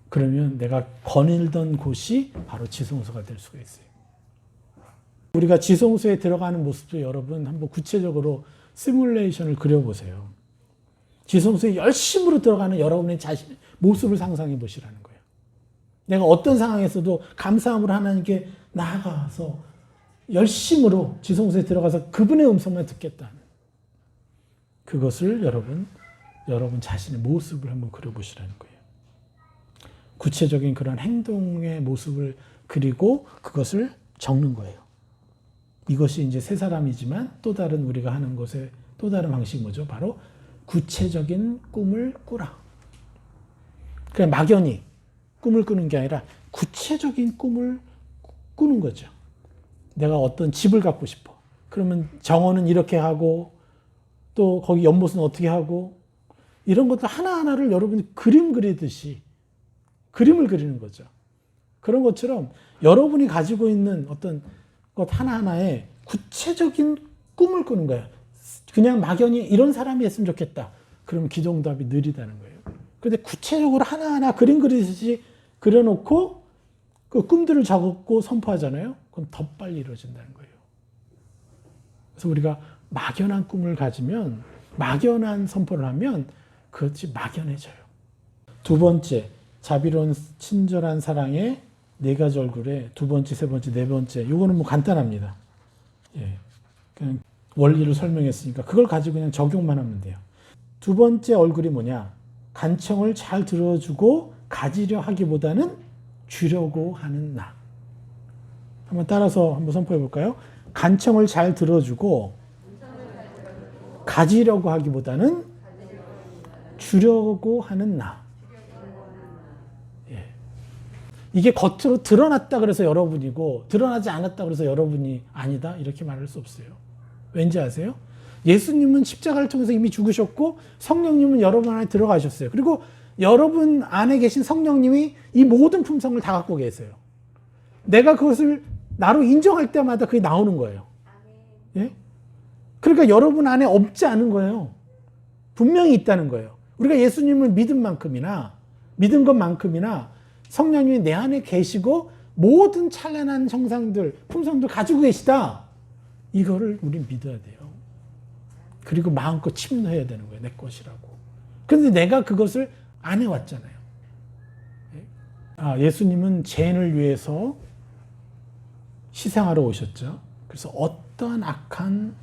그러면 내가 거닐던 곳이 바로 지성소가 될 수가 있어요. 우리가 지성소에 들어가는 모습도 여러분 한번 구체적으로 시뮬레이션을 그려보세요. 지성소에 열심으로 들어가는 여러분의 자신의 모습을 상상해 보시라는 거예요. 내가 어떤 상황에서도 감사함으로 하나님께 나아가서 열심으로 지성소에 들어가서 그분의 음성만 듣겠다는 그것을 여러분 자신의 모습을 한번 그려보시라는 거예요. 구체적인 그런 행동의 모습을 그리고 그것을 적는 거예요. 이것이 이제 세 사람이지만 또 다른 우리가 하는 것의 또 다른 방식이 뭐죠? 바로 구체적인 꿈을 꾸라. 그냥 막연히 꿈을 꾸는 게 아니라 구체적인 꿈을 꾸는 거죠. 내가 어떤 집을 갖고 싶어. 그러면 정원은 이렇게 하고 또 거기 연못은 어떻게 하고 이런 것들 하나하나를 여러분이 그림 그리듯이 그림을 그리는 거죠. 그런 것처럼 여러분이 가지고 있는 어떤 것 하나하나에 구체적인 꿈을 꾸는 거예요. 그냥 막연히 이런 사람이 했으면 좋겠다. 그러면 기도응답이 느리다는 거예요. 그런데 구체적으로 하나하나 그림 그리듯이 그려놓고 그 꿈들을 적고 선포하잖아요. 그럼 더 빨리 이루어진다는 거예요. 그래서 우리가 막연한 꿈을 가지면 막연한 선포를 하면 그것이 막연해져요. 두 번째, 자비로운 친절한 사랑의 네 가지 얼굴에 두 번째, 세 번째, 네 번째. 이거는 뭐 간단합니다. 예, 그냥 원리를 설명했으니까 그걸 가지고 그냥 적용만 하면 돼요. 두 번째 얼굴이 뭐냐? 간청을 잘 들어주고 가지려 하기보다는 주려고 하는 나. 한번 따라서 한번 선포해 볼까요? 간청을 잘 들어주고 가지려고 하기보다는 주려고 하는 나. 예. 이게 겉으로 드러났다 그래서 여러분이고 드러나지 않았다 그래서 여러분이 아니다 이렇게 말할 수 없어요. 왠지 아세요? 예수님은 십자가를 통해서 이미 죽으셨고 성령님은 여러분 안에 들어가셨어요. 그리고 여러분 안에 계신 성령님이 이 모든 품성을 다 갖고 계세요. 내가 그것을 나로 인정할 때마다 그게 나오는 거예요. 예? 그러니까 여러분 안에 없지 않은 거예요. 분명히 있다는 거예요. 우리가 예수님을 믿은 것만큼이나 성령님이 내 안에 계시고 모든 찬란한 형상들, 품성들 가지고 계시다. 이거를 우린 믿어야 돼요. 그리고 마음껏 침노해야 되는 거예요. 내 것이라고. 그런데 내가 그것을 안 해왔잖아요. 예수님은 죄인을 위해서 희생하러 오셨죠. 그래서 어떠한 악한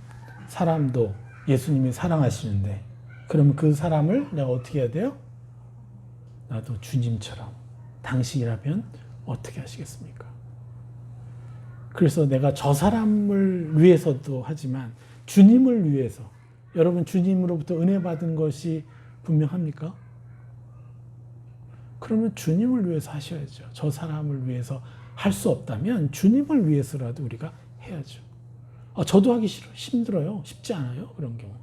사람도 예수님이 사랑하시는데 그러면 그 사람을 내가 어떻게 해야 돼요? 나도 주님처럼 당신이라면 어떻게 하시겠습니까? 그래서 내가 저 사람을 위해서도 하지만 주님을 위해서 여러분 주님으로부터 은혜 받은 것이 분명합니까? 그러면 주님을 위해서 하셔야죠. 저 사람을 위해서 할 수 없다면 주님을 위해서라도 우리가 해야죠. 저도 하기 싫어요. 힘들어요. 쉽지 않아요. 그런 경우.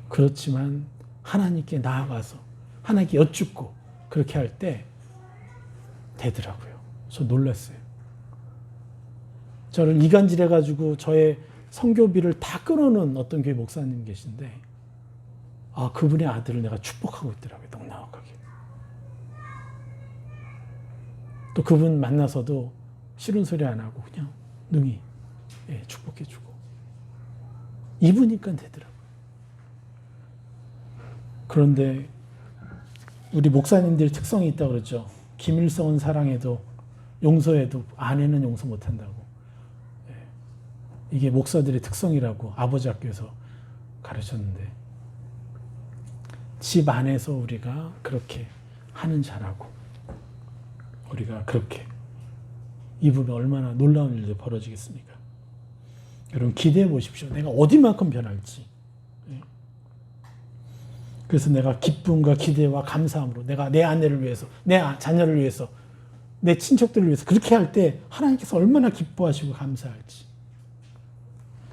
그렇지만 하나님께 나아가서 하나님께 여쭙고 그렇게 할 때 되더라고요. 저 놀랐어요. 저를 이간질해가지고 저의 선교비를 다 끊어놓은 어떤 교회 목사님 계신데 그분의 아들을 내가 축복하고 있더라고요. 넉넉하게. 또 그분 만나서도 싫은 소리 안 하고 그냥 능히 축복해주고 입으니까 되더라고요. 그런데 우리 목사님들 특성이 있다고 그러죠. 김일성은 사랑해도 용서해도 아내는 용서 못한다고. 이게 목사들의 특성이라고 아버지 학교에서 가르쳤는데, 집 안에서 우리가 그렇게 하는 자라고, 우리가 그렇게 입으면 얼마나 놀라운 일도 벌어지겠습니까? 여러분 기대해 보십시오. 내가 어디만큼 변할지. 그래서 내가 기쁨과 기대와 감사함으로 내가 내 아내를 위해서, 내 자녀를 위해서, 내 친척들을 위해서 그렇게 할 때 하나님께서 얼마나 기뻐하시고 감사할지.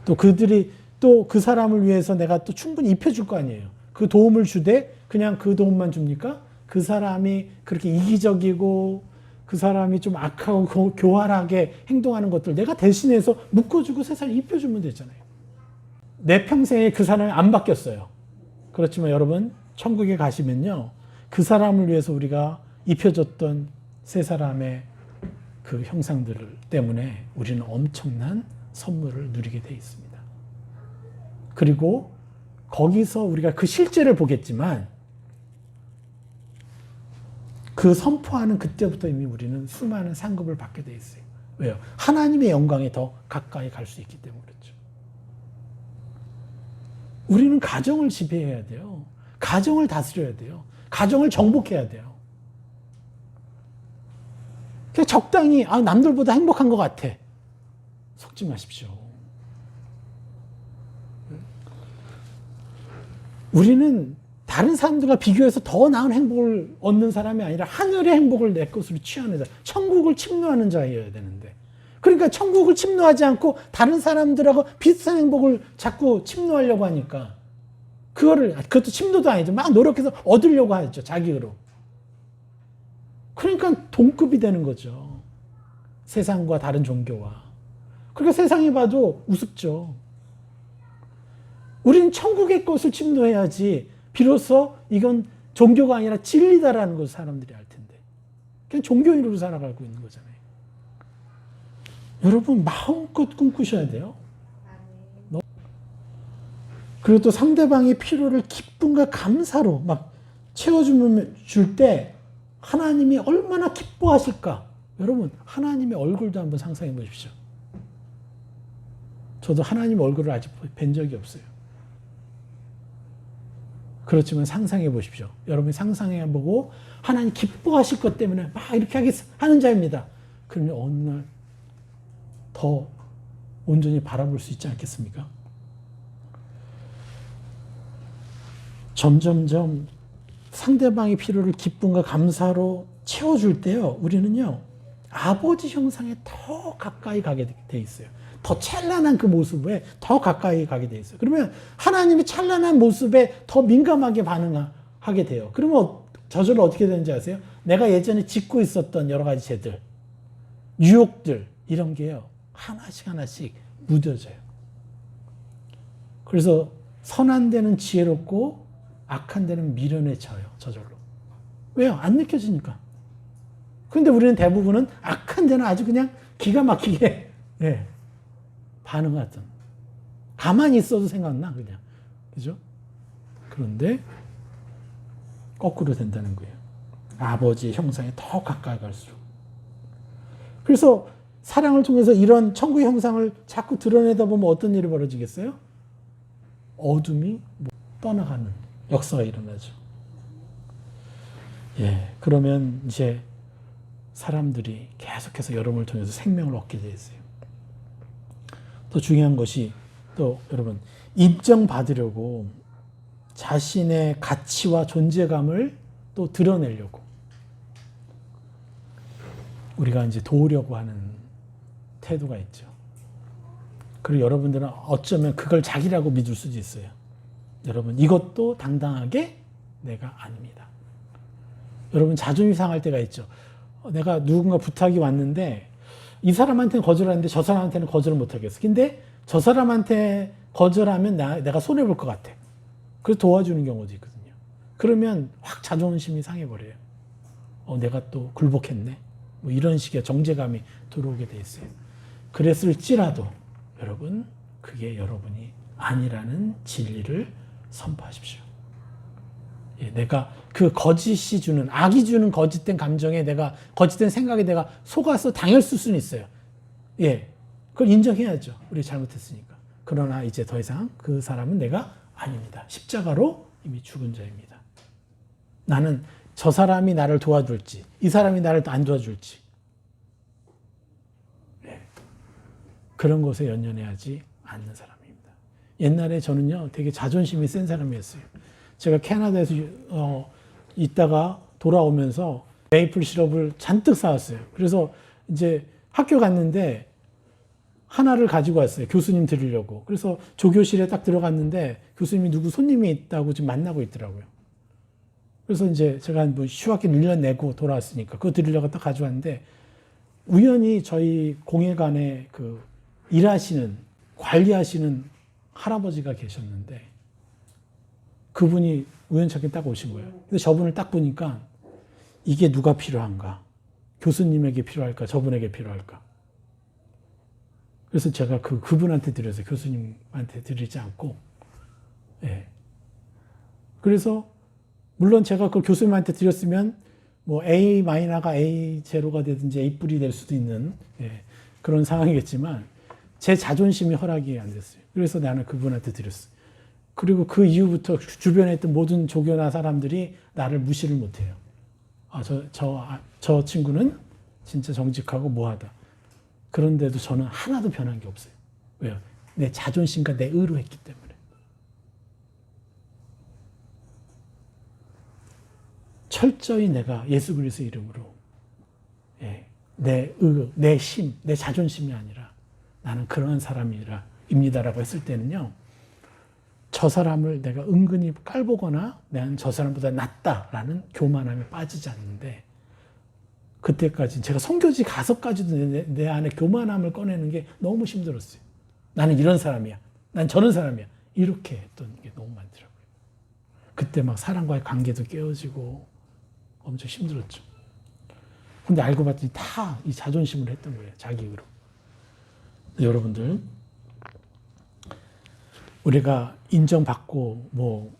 또 그들이 또 그 사람을 위해서 내가 또 충분히 입혀줄 거 아니에요. 그 도움을 주되 그냥 그 도움만 줍니까? 그 사람이 그렇게 이기적이고 그 사람이 좀 악하고 교활하게 행동하는 것들 내가 대신해서 묶어주고 세상에 입혀주면 되잖아요. 내 평생에 그 사람이 안 바뀌었어요. 그렇지만 여러분 천국에 가시면요, 그 사람을 위해서 우리가 입혀줬던 세 사람의 그 형상들 때문에 우리는 엄청난 선물을 누리게 돼 있습니다. 그리고 거기서 우리가 그 실제를 보겠지만 그 선포하는 그때부터 이미 우리는 수많은 상급을 받게 돼 있어요. 왜요? 하나님의 영광에 더 가까이 갈 수 있기 때문에 그렇죠. 우리는 가정을 지배해야 돼요. 가정을 다스려야 돼요. 가정을 정복해야 돼요. 그냥 적당히 남들보다 행복한 것 같아. 속지 마십시오. 우리는 다른 사람들과 비교해서 더 나은 행복을 얻는 사람이 아니라 하늘의 행복을 내 것으로 취하는 자, 천국을 침노하는 자여야 되는데, 그러니까 천국을 침노하지 않고 다른 사람들하고 비슷한 행복을 자꾸 침노하려고 하니까 그것도 침노도 아니죠. 막 노력해서 얻으려고 하죠. 자기로. 그러니까 동급이 되는 거죠. 세상과 다른 종교와. 그러니까 세상이 봐도 우습죠. 우리는 천국의 것을 침노해야지 비로소 이건 종교가 아니라 진리다라는 것을 사람들이 알 텐데. 그냥 종교인으로 살아가고 있는 거잖아요. 여러분 마음껏 꿈꾸셔야 돼요. 그리고 또 상대방의 필요를 기쁨과 감사로 막 채워줄 때 하나님이 얼마나 기뻐하실까. 여러분 하나님의 얼굴도 한번 상상해 보십시오. 저도 하나님 얼굴을 아직 뵌 적이 없어요. 그렇지만 상상해 보십시오. 여러분이 상상해 보고 하나님 기뻐하실 것 때문에 막 이렇게 하는 자입니다. 그러면 어느 날 더 온전히 바라볼 수 있지 않겠습니까? 점점점 상대방의 필요를 기쁨과 감사로 채워줄 때요, 우리는요 아버지 형상에 더 가까이 가게 돼 있어요. 더 찬란한 그 모습에 더 가까이 가게 돼 있어요. 그러면 하나님의 찬란한 모습에 더 민감하게 반응하게 돼요. 그러면 저절로 어떻게 되는지 아세요? 내가 예전에 짓고 있었던 여러 가지 죄들, 유혹들 이런 게요 하나씩 하나씩 무뎌져요. 그래서 선한 데는 지혜롭고 악한 데는 미련에 져요. 저절로. 왜요? 안 느껴지니까. 그런데 우리는 대부분은 악한 데는 아주 그냥 기가 막히게 반응하던. 가만히 있어도 생각나 그냥. 그죠? 그런데 거꾸로 된다는 거예요. 아버지의 형상에 더 가까이 갈수록. 그래서 사랑을 통해서 이런 천국의 형상을 자꾸 드러내다 보면 어떤 일이 벌어지겠어요? 어둠이 떠나가는 역사가 일어나죠. 그러면 이제 사람들이 계속해서 여러분을 통해서 생명을 얻게 되어 있어요. 또 중요한 것이 또 여러분 인정받으려고 자신의 가치와 존재감을 또 드러내려고 우리가 이제 도우려고 하는 태도가 있죠. 그리고 여러분들은 어쩌면 그걸 자기라고 믿을 수도 있어요. 여러분 이것도 당당하게 내가 아닙니다. 여러분 자존심 상할 때가 있죠. 내가 누군가 부탁이 왔는데 이 사람한테는 거절하는데 저 사람한테는 거절을 못하겠어. 근데 저 사람한테 거절하면 내가 손해볼 것 같아. 그래서 도와주는 경우도 있거든요. 그러면 확 자존심이 상해버려요. 내가 또 굴복했네. 뭐 이런 식의 정죄감이 들어오게 돼 있어요. 그랬을지라도 여러분 그게 여러분이 아니라는 진리를 선포하십시오. 내가 그 거짓이 주는, 악이 주는 거짓된 감정에 내가, 거짓된 생각에 내가 속아서 당했을 수는 있어요. 그걸 인정해야죠. 우리 잘못했으니까. 그러나 이제 더 이상 그 사람은 내가 아닙니다. 십자가로 이미 죽은 자입니다. 나는 저 사람이 나를 도와줄지, 이 사람이 나를 안 도와줄지, 네. 그런 것에 연연해하지 않는 사람입니다. 옛날에 저는요, 되게 자존심이 센 사람이었어요. 제가 캐나다에서 있다가 돌아오면서 메이플 시럽을 잔뜩 사왔어요. 그래서 이제 학교 갔는데 하나를 가지고 왔어요. 교수님 드리려고. 그래서 조교실에 딱 들어갔는데 교수님이 누구 손님이 있다고 지금 만나고 있더라고요. 그래서 이제 제가 뭐 휴학기 1년 내고 돌아왔으니까 그거 드리려고 딱 가져왔는데 우연히 저희 공예관에 그 일하시는, 관리하시는 할아버지가 계셨는데 그분이 우연찮게 딱 오신 거예요. 근데 저분을 딱 보니까 이게 누가 필요한가? 교수님에게 필요할까? 저분에게 필요할까? 그래서 제가 그분한테 드려서 교수님한테 드리지 않고, 예. 그래서, 물론 제가 그 교수님한테 드렸으면, 뭐 A-가 A0가 되든지 A 뿔이 될 수도 있는, 예, 그런 상황이겠지만, 제 자존심이 허락이 안 됐어요. 그래서 나는 그분한테 드렸어요. 그리고 그 이후부터 주변에 있던 모든 조교나 사람들이 나를 무시를 못 해요. 저 친구는 진짜 정직하고 뭐하다. 그런데도 저는 하나도 변한 게 없어요. 왜요? 내 자존심과 내 의로 했기 때문에. 철저히 내가 예수 그리스도의 이름으로 내 의, 내 힘, 내 자존심이 아니라 나는 그러한 사람입니다라고 했을 때는요. 저 사람을 내가 은근히 깔보거나 나는 저 사람보다 낫다라는 교만함에 빠지지 않는데 그때까지 제가 선교지 가서까지도 내 안에 교만함을 꺼내는 게 너무 힘들었어요. 나는 이런 사람이야. 난 저런 사람이야. 이렇게 했던 게 너무 많더라고요. 그때 막 사람과의 관계도 깨어지고 엄청 힘들었죠. 근데 알고 봤더니 다 이 자존심을 했던 거예요. 자기 의로. 여러분들 우리가 인정받고 뭐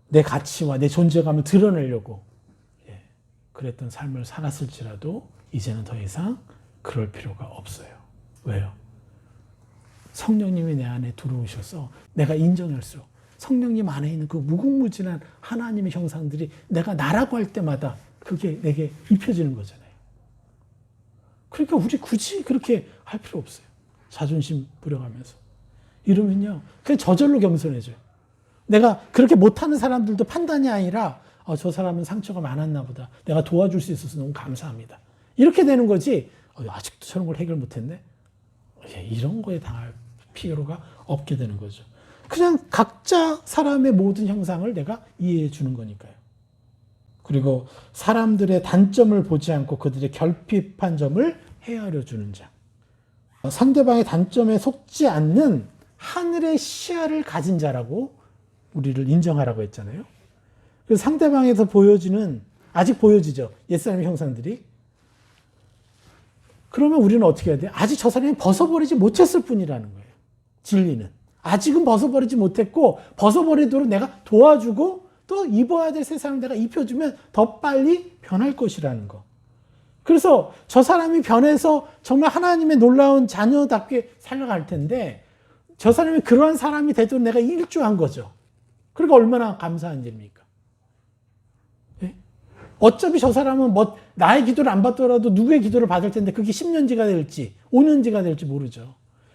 내 가치와 내 존재감을 드러내려고 그랬던 삶을 살았을지라도 이제는 더 이상 그럴 필요가 없어요. 왜요? 성령님이 내 안에 들어오셔서 내가 인정할수록 성령님 안에 있는 그 무궁무진한 하나님의 형상들이 내가 나라고 할 때마다 그게 내게 입혀지는 거잖아요. 그러니까 우리 굳이 그렇게 할 필요 없어요. 자존심 부려가면서. 이러면요, 그냥 저절로 겸손해져요. 내가 그렇게 못하는 사람들도 판단이 아니라 저 사람은 상처가 많았나 보다. 내가 도와줄 수 있어서 너무 감사합니다. 이렇게 되는 거지. 아직도 저런 걸 해결 못했네. 이런 거에 당할 필요가 없게 되는 거죠. 그냥 각자 사람의 모든 형상을 내가 이해해 주는 거니까요. 그리고 사람들의 단점을 보지 않고 그들의 결핍한 점을 헤아려 주는 자. 상대방의 단점에 속지 않는 하늘의 시야를 가진 자라고 우리를 인정하라고 했잖아요. 그래서 상대방에서 보여지는, 아직 보여지죠. 옛사람의 형상들이. 그러면 우리는 어떻게 해야 돼요? 아직 저 사람이 벗어버리지 못했을 뿐이라는 거예요. 진리는. 아직은 벗어버리지 못했고, 벗어버리도록 내가 도와주고, 또 입어야 될 세상을 내가 입혀주면 더 빨리 변할 것이라는 거. 그래서 저 사람이 변해서 정말 하나님의 놀라운 자녀답게 살아갈 텐데, 저 사람이 그러한 사람이 되도록 내가 일조한 거죠. 그러니까 얼마나 감사한 일입니까? 예? 어차피 저 사람은 뭐 나의 기도를 안 받더라도 누구의 기도를 받을 텐데 그게 10년지가 될지 5년지가 될지 모르죠.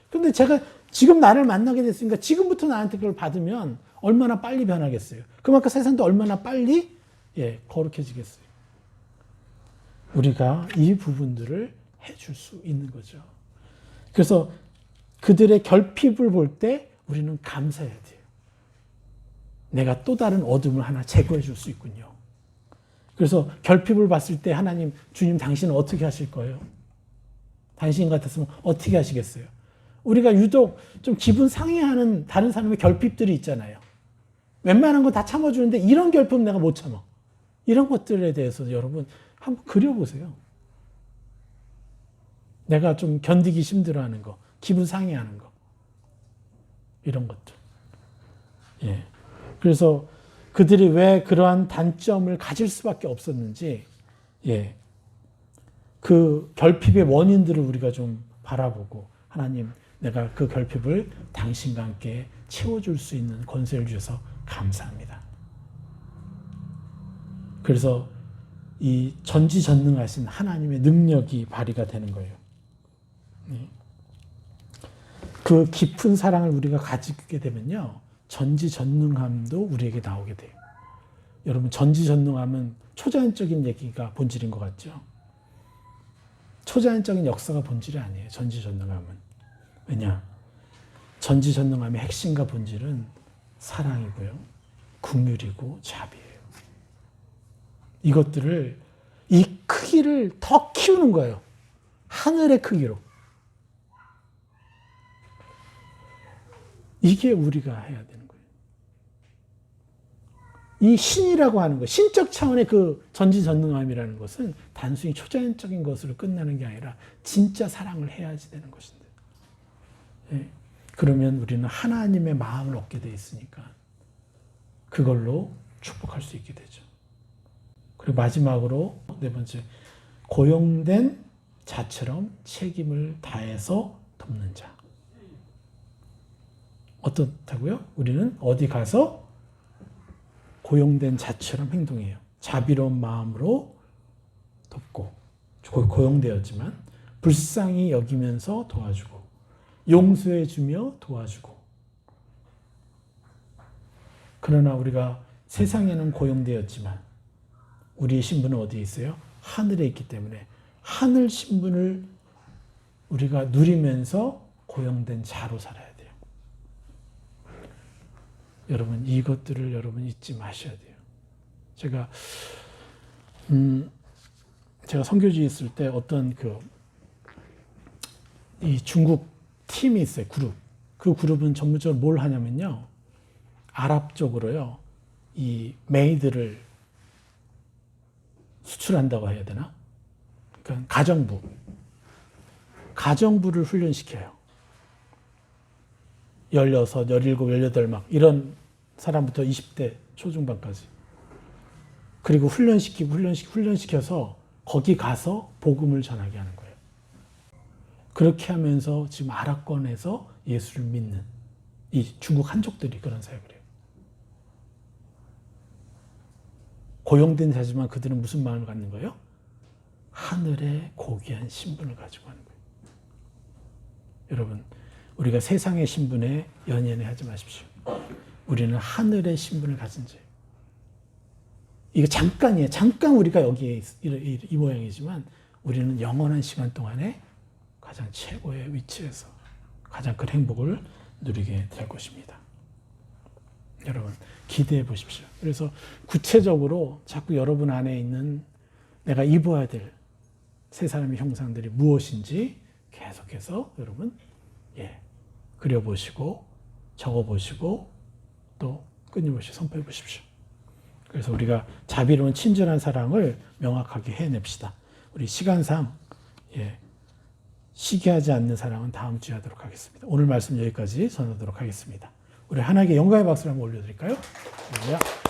근데 제가 지금 나를 만나게 됐으니까 지금부터 나한테 그걸 받으면 얼마나 빨리 변하겠어요. 그만큼 세상도 얼마나 빨리 거룩해지겠어요. 우리가 이 부분들을 해줄 수 있는 거죠. 그래서 그들의 결핍을 볼 때 우리는 감사해야 돼요. 내가 또 다른 어둠을 하나 제거해 줄 수 있군요. 그래서 결핍을 봤을 때 하나님, 주님 당신은 어떻게 하실 거예요? 당신 같았으면 어떻게 하시겠어요? 우리가 유독 좀 기분 상해하는 다른 사람의 결핍들이 있잖아요. 웬만한 거 다 참아주는데 이런 결핍 내가 못 참아. 이런 것들에 대해서 여러분 한번 그려보세요. 내가 좀 견디기 힘들어하는 거, 기분 상해하는 거, 이런 것들. 예. 그래서 그들이 왜 그러한 단점을 가질 수밖에 없었는지, 그 결핍의 원인들을 우리가 좀 바라보고 하나님, 내가 그 결핍을 당신과 함께 채워줄 수 있는 권세를 주셔서 감사합니다. 그래서 이 전지전능하신 하나님의 능력이 발휘가 되는 거예요. 그 깊은 사랑을 우리가 가지게 되면요, 전지전능함도 우리에게 나오게 돼요. 여러분, 전지전능함은 초자연적인 얘기가 본질인 것 같죠? 초자연적인 역사가 본질이 아니에요. 전지전능함은. 왜냐? 전지전능함의 핵심과 본질은 사랑이고요, 긍휼이고 자비예요. 이것들을, 이 크기를 더 키우는 거예요. 하늘의 크기로. 이게 우리가 해야 되는 거예요. 이 신이라고 하는 것, 신적 차원의 그 전지전능함이라는 것은 단순히 초자연적인 것으로 끝나는 게 아니라 진짜 사랑을 해야지 되는 것인데. 예. 그러면 우리는 하나님의 마음을 얻게 돼 있으니까 그걸로 축복할 수 있게 되죠. 그리고 마지막으로 네 번째, 고용된 자처럼 책임을 다해서 돕는 자. 어떻다고요? 우리는 어디 가서 고용된 자처럼 행동해요. 자비로운 마음으로 돕고, 고용되었지만 불쌍히 여기면서 도와주고, 용서해주며 도와주고. 그러나 우리가 세상에는 고용되었지만 우리의 신분은 어디에 있어요? 하늘에 있기 때문에 하늘 신분을 우리가 누리면서 고용된 자로 살아야 돼요. 여러분, 이것들을 여러분 잊지 마셔야 돼요. 제가 선교지에 있을 때 어떤 이 중국 팀이 있어요. 그룹. 그 그룹은 전문적으로 뭘 하냐면요, 아랍 쪽으로요, 이 메이드를 수출한다고 해야 되나? 그러니까 가정부를 훈련시켜요. 16, 17, 18 막 이런 사람부터 20대 초중반까지. 그리고 훈련시켜서 거기 가서 복음을 전하게 하는 거예요. 그렇게 하면서 지금 아랍권에서 예수를 믿는 이 중국 한족들이 그런 사역을 해요. 고용된 자지만 그들은 무슨 마음을 갖는 거예요? 하늘의 고귀한 신분을 가지고 하는 거예요. 여러분, 우리가 세상의 신분에 연연하지 마십시오. 우리는 하늘의 신분을 가진 자예요. 이거 잠깐이에요. 잠깐 우리가 여기에 이 모양이지만 우리는 영원한 시간 동안에 가장 최고의 위치에서 가장 큰 행복을 누리게 될 것입니다. 여러분, 기대해 보십시오. 그래서 구체적으로 자꾸 여러분 안에 있는 내가 입어야 될 세 사람의 형상들이 무엇인지 계속해서 여러분 그려보시고 적어보시고 또 끊임없이 선포해 보십시오. 그래서 우리가 자비로운 친절한 사랑을 명확하게 해냅시다. 우리 시간상 시기하지 않는 사랑은 다음 주에 하도록 하겠습니다. 오늘 말씀 여기까지 전하도록 하겠습니다. 우리 하나님께 영광의 박수를 한번 올려드릴까요? 할렐루야.